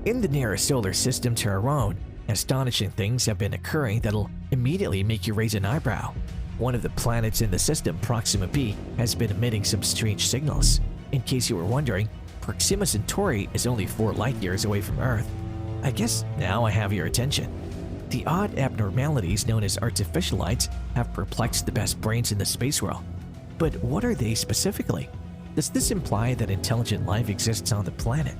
In the nearest solar system to our own, astonishing things have been occurring that'll immediately make you raise an eyebrow. One of the planets in the system, Proxima B, has been emitting some strange signals. In case you were wondering, Proxima Centauri is only 4 light-years away from Earth. I guess now I have your attention. The odd abnormalities known as artificial lights have perplexed the best brains in the space world. But what are they specifically? Does this imply that intelligent life exists on the planet?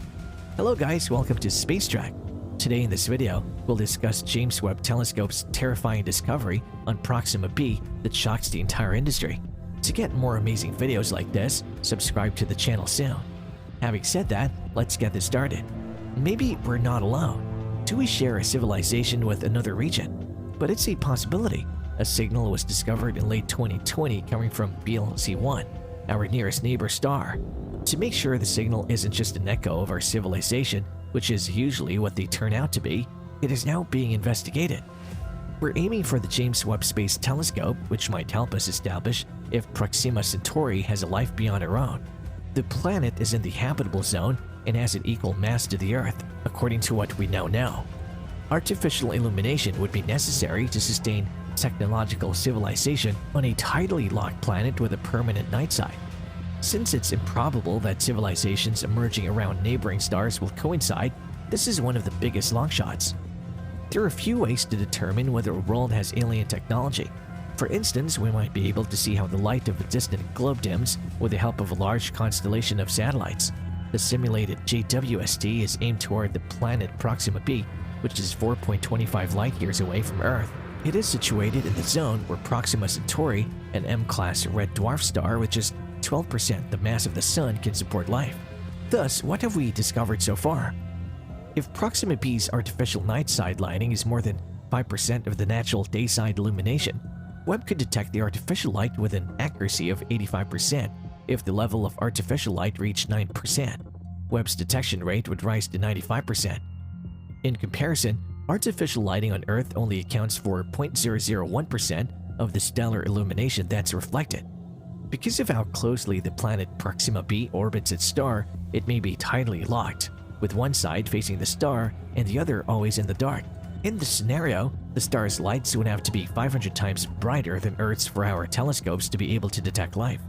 Hello guys, welcome to Space Track. Today in this video, we'll discuss James Webb Telescope's terrifying discovery on Proxima B that shocks the entire industry. To get more amazing videos like this, subscribe to the channel soon. Having said that, let's get this started. Maybe we're not alone. Do we share a civilization with another region? But it's a possibility. A signal was discovered in late 2020 coming from BLZ-1, our nearest neighbor star. To make sure the signal isn't just an echo of our civilization, which is usually what they turn out to be, it is now being investigated. We're aiming for the James Webb Space Telescope, which might help us establish if Proxima Centauri has a life beyond our own. The planet is in the habitable zone and has an equal mass to the Earth, according to what we now know. Artificial illumination would be necessary to sustain technological civilization on a tidally locked planet with a permanent night side. Since it's improbable that civilizations emerging around neighboring stars will coincide, this is one of the biggest longshots. There are a few ways to determine whether a world has alien technology. For instance, we might be able to see how the light of a distant globe dims with the help of a large constellation of satellites. The simulated JWST is aimed toward the planet Proxima B, which is 4.25 light-years away from Earth. It is situated in the zone where Proxima Centauri, an M-class red dwarf star with just 12% the mass of the Sun, can support life. Thus, what have we discovered so far? If Proxima B's artificial night side lighting is more than 5% of the natural day-side illumination, Webb could detect the artificial light with an accuracy of 85%. If the level of artificial light reached 9%, Webb's detection rate would rise to 95%. In comparison, artificial lighting on Earth only accounts for 0.001% of the stellar illumination that's reflected. Because of how closely the planet Proxima B orbits its star, it may be tidally locked, with one side facing the star and the other always in the dark. In this scenario, the star's lights would have to be 500 times brighter than Earth's for our telescopes to be able to detect life.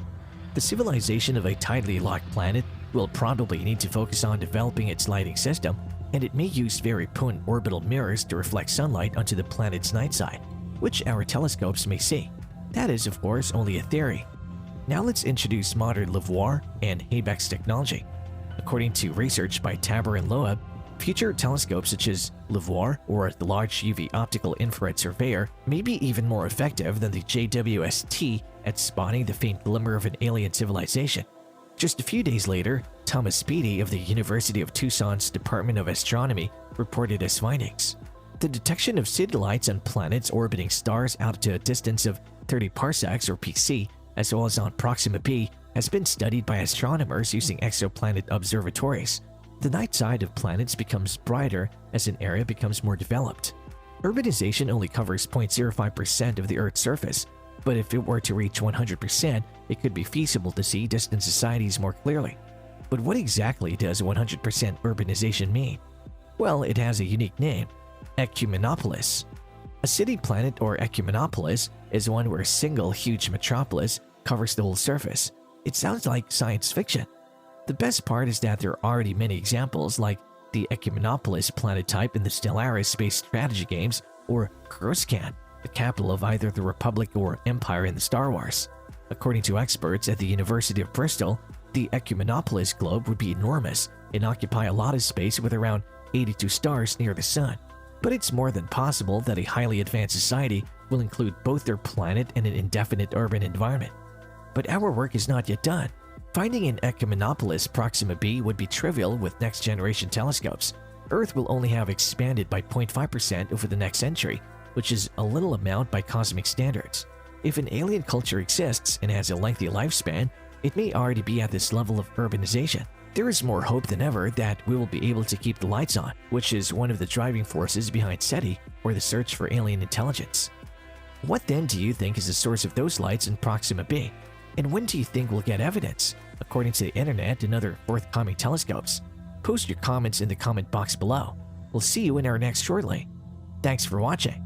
The civilization of a tidally locked planet will probably need to focus on developing its lighting system, and it may use very potent orbital mirrors to reflect sunlight onto the planet's night side, which our telescopes may see. That is, of course, only a theory. Now let's introduce modern LIVOIR and HABEX technology. According to research by Tabor and Loeb, future telescopes such as LIVOIR, or the Large UV Optical Infrared Surveyor, may be even more effective than the JWST at spotting the faint glimmer of an alien civilization. Just a few days later, Thomas Speedy of the University of Tucson's Department of Astronomy reported his findings. The detection of city lights on planets orbiting stars out to a distance of 30 parsecs or PC, as well as on Proxima B, has been studied by astronomers using exoplanet observatories. The night side of planets becomes brighter as an area becomes more developed. Urbanization only covers 0.05% of the Earth's surface, but if it were to reach 100%, it could be feasible to see distant societies more clearly. But what exactly does 100% urbanization mean? Well, it has a unique name: ecumenopolis. A city-planet or ecumenopolis is one where a single huge metropolis covers the whole surface. It sounds like science fiction. The best part is that there are already many examples, like the ecumenopolis planet type in the Stellaris space strategy games, or Coruscant, the capital of either the Republic or Empire in the Star Wars. According to experts at the University of Bristol, the ecumenopolis globe would be enormous and occupy a lot of space with around 82 stars near the Sun. But it's more than possible that a highly advanced society will include both their planet and an indefinite urban environment. But our work is not yet done. Finding an ecumenopolis Proxima B would be trivial with next-generation telescopes. Earth will only have expanded by 0.5% over the next century, which is a little amount by cosmic standards. If an alien culture exists and has a lengthy lifespan, it may already be at this level of urbanization. There is more hope than ever that we will be able to keep the lights on, which is one of the driving forces behind SETI, or the search for alien intelligence. What then do you think is the source of those lights in Proxima B? And when do you think we'll get evidence? According to the internet and other forthcoming telescopes, Post your comments in the comment box below. We'll see you in our next shortly. Thanks for watching.